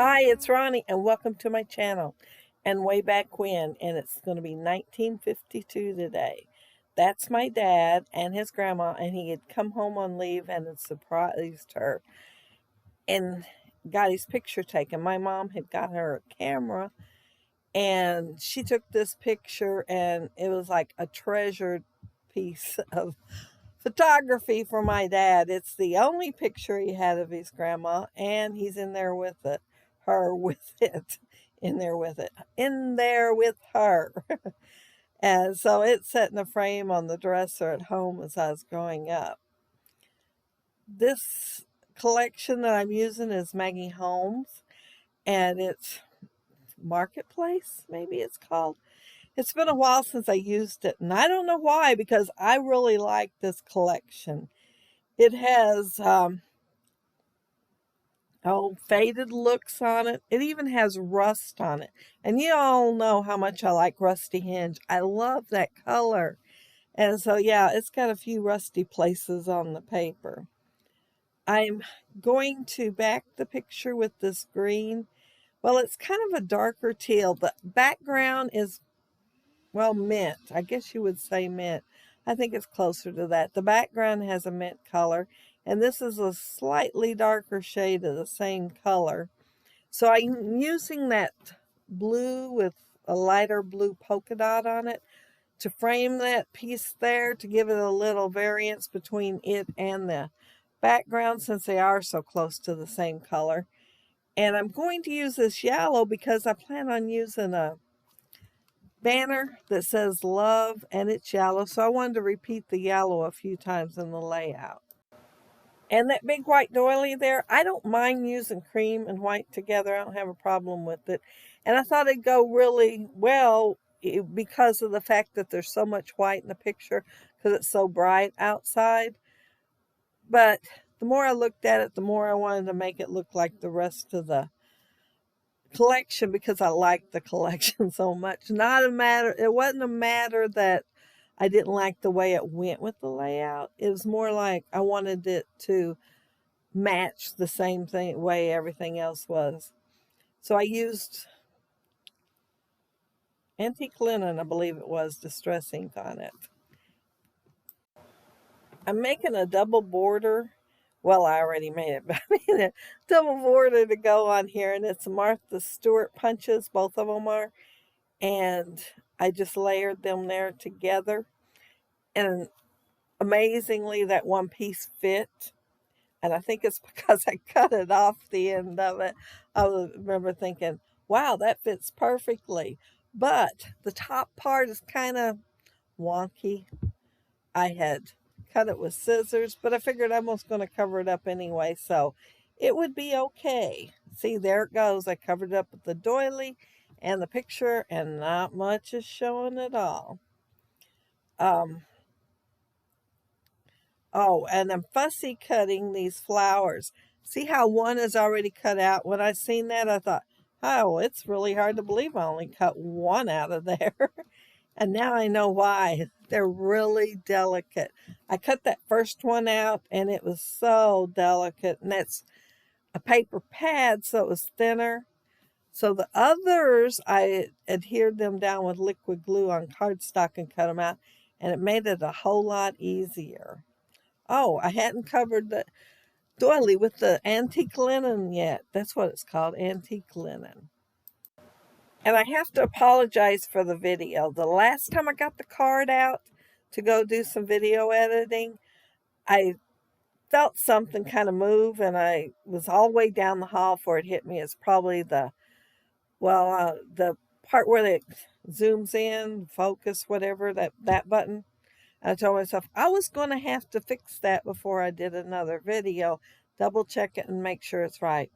Hi, it's Ronnie, and welcome to my channel. And way back when, and it's going to be 1952 today. That's my dad and his grandma, and he had come home on leave and had surprised her and got his picture taken. My mom had got her a camera, and she took this picture, and it was like a treasured piece of photography for my dad. It's the only picture he had of his grandma, and he's in there with it, her with it, in there with her. And so it's set in a frame on the dresser at home as I was growing up. This collection that I'm using is Maggie Holmes, and it's Marketplace, maybe it's called. It's been a while since I used it, and I don't know why, because I really like this collection. It has faded looks on it. It even has rust on it. And you all know how much I like Rusty Hinge. I love that color. And so, yeah, it's got a few rusty places on the paper. I'm going to back the picture with this green. Well, it's kind of a darker teal. The background is, well, mint. I guess you would say mint. I think it's closer to that. The background has a mint color, and this is a slightly darker shade of the same color. So I'm using that blue with a lighter blue polka dot on it to frame that piece there, to give it a little variance between it and the background, since they are so close to the same color. And I'm going to use this yellow because I plan on using a banner that says love, and it's yellow, so I wanted to repeat the yellow a few times in the layout. And that big white doily there, I don't mind using cream and white together. I don't have a problem with it. And I thought it'd go really well because of the fact that there's so much white in the picture, because it's so bright outside. But the more I looked at it, the more I wanted to make it look like the rest of the collection, because I like the collection so much. It wasn't a matter that I didn't like the way it went with the layout. It was more like I wanted it to match the same way everything else was. So I used antique linen, I believe it was, distress ink on it. I'm making a double border. Well, I already made it, but I made a double border to go on here, and it's Martha Stewart punches, both of them are, and I just layered them there together, and amazingly that one piece fit. And I think it's because I cut it off the end of it. I remember thinking, wow, that fits perfectly. But the top part is kind of wonky. I had cut it with scissors, but I figured I was going to cover it up anyway, so it would be okay. See, there it goes. I covered it up with the doily and the picture, and not much is showing at all. Oh, and I'm fussy cutting these flowers. See how one is already cut out? When I seen that, I thought, oh, it's really hard to believe I only cut one out of there. And now I know why. They're really delicate. I cut that first one out, and it was so delicate. And that's a paper pad, so it was thinner. So the others, I adhered them down with liquid glue on cardstock and cut them out. And it made it a whole lot easier. Oh, I hadn't covered the doily with the antique linen yet. That's what it's called, antique linen. And I have to apologize for the video. The last time I got the card out to go do some video editing, I felt something kind of move, and I was all the way down the hall before it hit me. It's probably the part where it zooms in, focus, whatever, that button. I told myself I was going to have to fix that before I did another video, double check it and make sure it's right.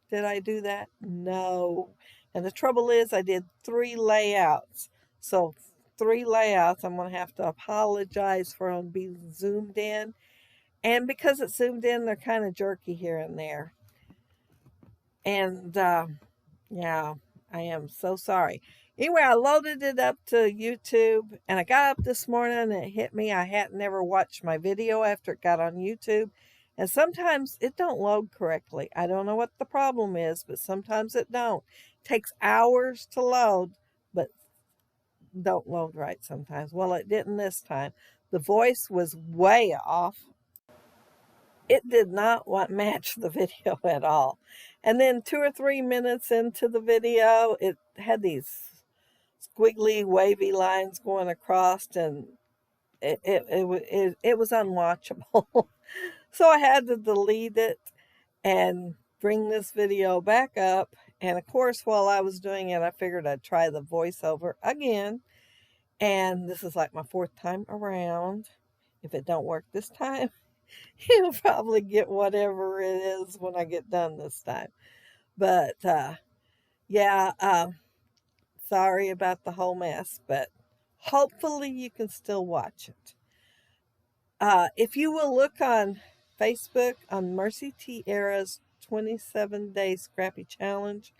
Did I do that? No. And the trouble is I did 3 layouts. So 3 layouts, I'm going to have to apologize for them being zoomed in. And because it's zoomed in, they're kind of jerky here and there. And yeah, I am so sorry. Anyway, I loaded it up to YouTube, and I got up this morning and it hit me. I hadn't never watched my video after it got on YouTube, And sometimes it don't load correctly. I don't know what the problem is, but sometimes it don't. It takes hours to load, but don't load right sometimes. Well, it didn't this time. The voice was way off. It did not match the video at all. And then 2 or 3 minutes into the video, it had these squiggly, wavy lines going across, and it was unwatchable. So I had to delete it and bring this video back up. And of course, while I was doing it, I figured I'd try the voiceover again. And this is like my fourth time around. If it don't work this time, you'll probably get whatever it is when I get done this time. But yeah, sorry about the whole mess, but hopefully you can still watch it. If you will look on Facebook on Mercy Tiara's 27-day Scrappy Challenge,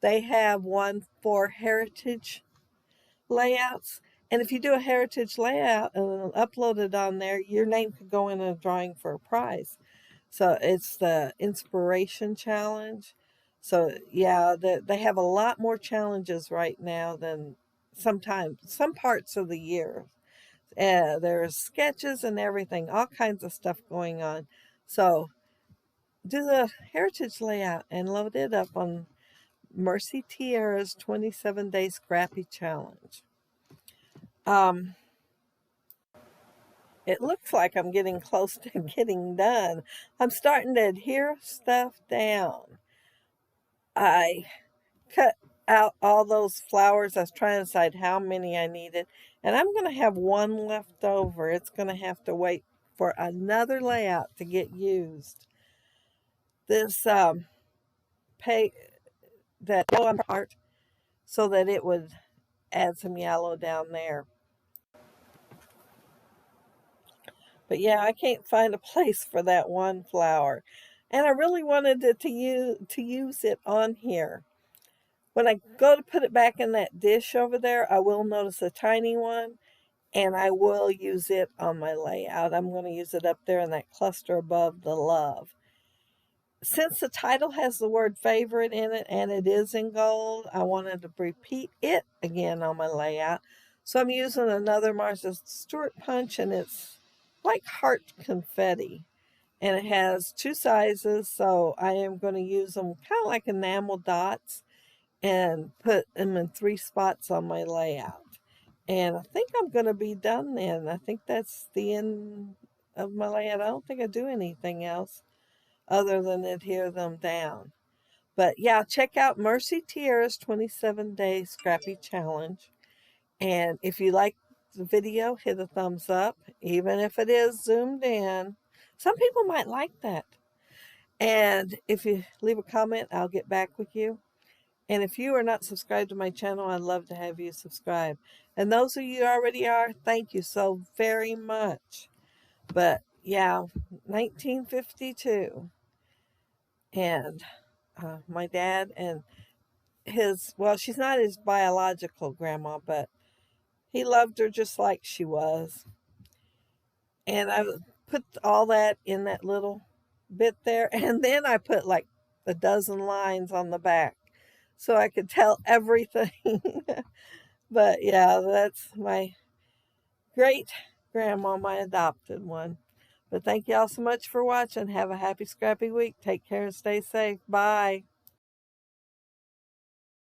they have one for heritage layouts. And if you do a heritage layout and upload it on there, your name could go in a drawing for a prize. So it's the Inspiration Challenge. So yeah, they have a lot more challenges right now than sometimes, some parts of the year. There's sketches and everything, all kinds of stuff going on. So do the heritage layout and load it up on Mercy Tiara's 27-day Scrappy Challenge. It looks like I'm getting close to getting done. I'm starting to adhere stuff down. I cut out all those flowers. I was trying to decide how many I needed. And I'm going to have one left over. It's going to have to wait for another layout to get used. This pay that yellow part so that it would add some yellow down there. But yeah, I can't find a place for that one flower. And I really wanted it to use it on here. When I go to put it back in that dish over there, I will notice a tiny one, and I will use it on my layout. I'm going to use it up there in that cluster above the love. Since the title has the word favorite in it and it is in gold, I wanted to repeat it again on my layout. So I'm using another Martha Stewart punch, and it's like heart confetti. And it has two sizes, so I am going to use them kind of like enamel dots and put them in 3 spots on my layout. And I think I'm going to be done then. I think that's the end of my layout. I don't think I do anything else other than adhere them down. But yeah, check out Mercy Tiara's 27-day Scrappy Challenge. And if you like the video, hit a thumbs up, even if it is zoomed in. Some people might like that. And if you leave a comment, I'll get back with you. And if you are not subscribed to my channel, I'd love to have you subscribe. And those of you already are, thank you so very much. But yeah, 1952. And my dad and well, she's not his biological grandma, but he loved her just like she was. And I put all that in that little bit there. And then I put like a dozen lines on the back so I could tell everything. But yeah, that's my great grandma, my adopted one. But thank you all so much for watching. Have a happy, scrappy week. Take care and stay safe. Bye.